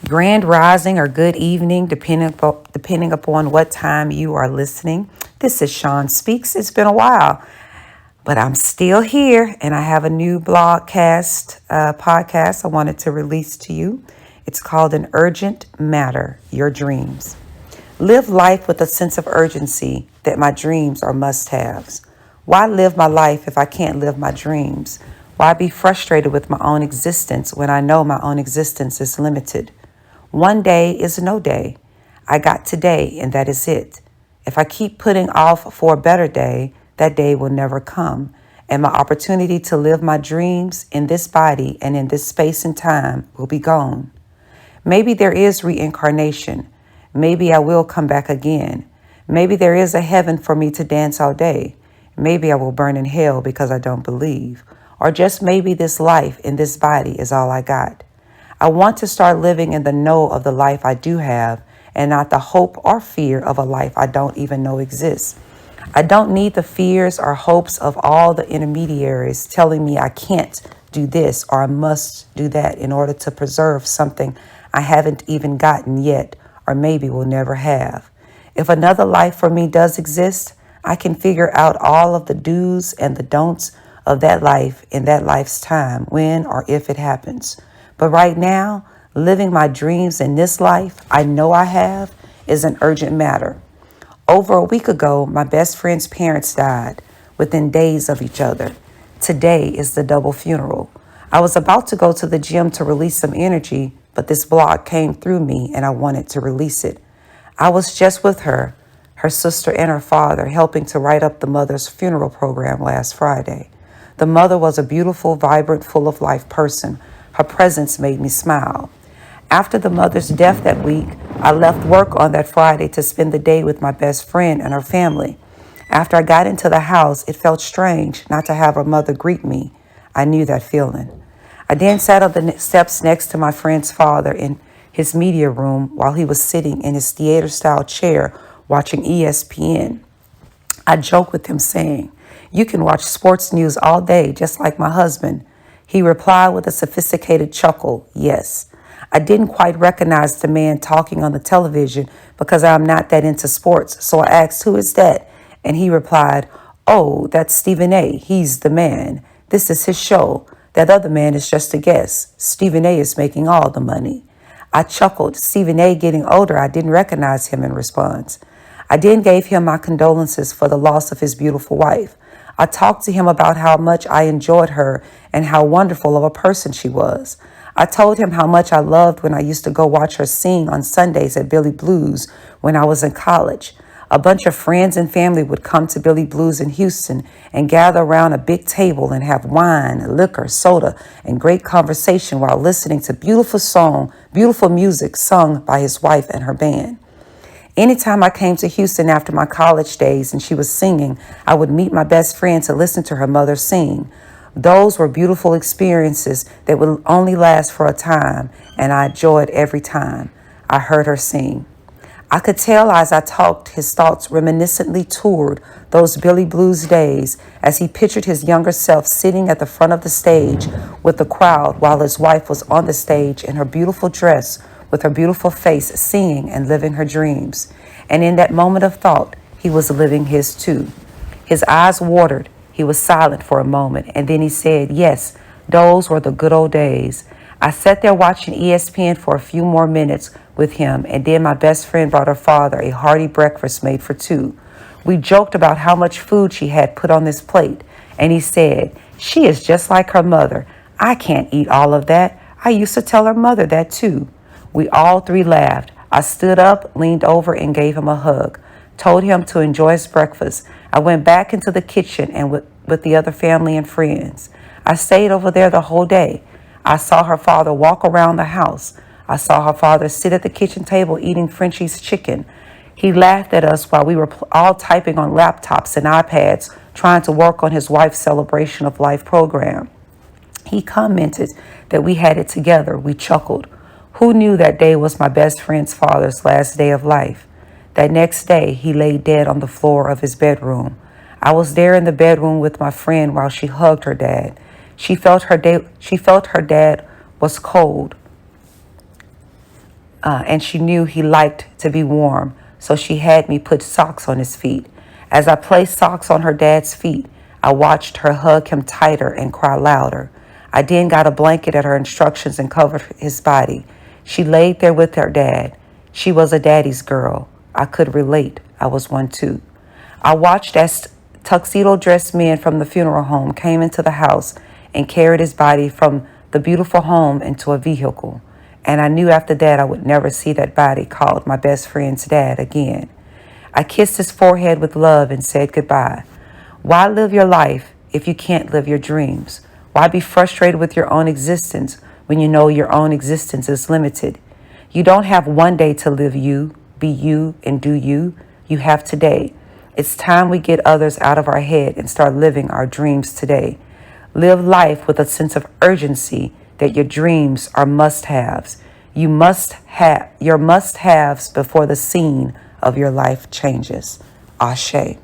Grand rising or good evening, depending upon what time you are listening. This is Sean Speaks. It's been a while, but I'm still here, and I have a new podcast I wanted to release to you. It's called An Urgent Matter, Your Dreams. Live life with a sense of urgency that my dreams are must-haves. Why live my life if I can't live my dreams? Why be frustrated with my own existence when I know my own existence is limited? One day is no day. I got today, and that is it. If I keep putting off for a better day, that day will never come, and my opportunity to live my dreams in this body and in this space and time will be gone. Maybe there is reincarnation. Maybe I will come back again. Maybe there is a heaven for me to dance all day. Maybe I will burn in hell because I don't believe. Or just maybe this life in this body is all I got. I want to start living in the know of the life I do have and not the hope or fear of a life I don't even know exists. I don't need the fears or hopes of all the intermediaries telling me I can't do this or I must do that in order to preserve something I haven't even gotten yet or maybe will never have. If another life for me does exist, I can figure out all of the do's and the don'ts of that life in that life's time, when or if it happens. But right now, living my dreams in this life I know I have is an urgent matter. Over a week ago, my best friend's parents died within days of each other. Today is the double funeral. I was about to go to the gym to release some energy, but this blog came through me and I wanted to release it. I was just with her sister and her father, helping to write up the mother's funeral program last Friday. The mother was a beautiful, vibrant, full of life person. Her presence made me smile. After the mother's death that week, I left work on that Friday to spend the day with my best friend and her family. After I got into the house, it felt strange not to have her mother greet me. I knew that feeling. I then sat on the steps next to my friend's father in his media room while he was sitting in his theater-style chair watching ESPN. I joked with him saying, "You can watch sports news all day just like my husband." He replied with a sophisticated chuckle, "Yes." I didn't quite recognize the man talking on the television because I'm not that into sports, so I asked, "Who is that?" And he replied, "Oh, that's Stephen A. He's the man. This is his show. That other man is just a guest. Stephen A. is making all the money." I chuckled. Stephen A. getting older, I didn't recognize him in response. I then gave him my condolences for the loss of his beautiful wife. I talked to him about how much I enjoyed her and how wonderful of a person she was. I told him how much I loved when I used to go watch her sing on Sundays at Billy Blues when I was in college. A bunch of friends and family would come to Billy Blues in Houston and gather around a big table and have wine, liquor, soda, and great conversation while listening to beautiful music sung by his wife and her band. Anytime I came to Houston after my college days and she was singing, I would meet my best friend to listen to her mother sing. Those were beautiful experiences that would only last for a time, and I enjoyed every time I heard her sing. I could tell as I talked, his thoughts reminiscently toured those Billy Blues days as he pictured his younger self sitting at the front of the stage with the crowd while his wife was on the stage in her beautiful dress with her beautiful face singing and living her dreams. And in that moment of thought, he was living his too. His eyes watered. He was silent for a moment, and then he said, "Yes, those were the good old days." I sat there watching ESPN for a few more minutes with him, and then my best friend brought her father a hearty breakfast made for two. We joked about how much food she had put on this plate, and he said, "She is just like her mother. I can't eat all of that. I used to tell her mother that too." We all three laughed. I stood up, leaned over, and gave him a hug, told him to enjoy his breakfast. I went back into the kitchen and with the other family and friends. I stayed over there the whole day. I saw her father walk around the house. I saw her father sit at the kitchen table eating Frenchie's chicken. He laughed at us while we were all typing on laptops and iPads, trying to work on his wife's celebration of life program. He commented that we had it together. We chuckled. Who knew that day was my best friend's father's last day of life? That next day, he lay dead on the floor of his bedroom. I was there in the bedroom with my friend while she hugged her dad. She felt her dad was cold. and she knew he liked to be warm, so she had me put socks on his feet. As I placed socks on her dad's feet, I watched her hug him tighter and cry louder. I then got a blanket at her instructions and covered his body. She laid there with her dad. She was a daddy's girl. I could relate. I was one too. I watched as tuxedo-dressed men from the funeral home came into the house and carried his body from the beautiful home into a vehicle. And I knew after that I would never see that body called my best friend's dad again. I kissed his forehead with love and said goodbye. Why live your life if you can't live your dreams? Why be frustrated with your own existence when you know your own existence is limited? You don't have one day to live you, be you, and do you. You have today. It's time we get others out of our head and start living our dreams today. Live life with a sense of urgency that your dreams are must-haves. You must have your must-haves before the scene of your life changes. Ashe.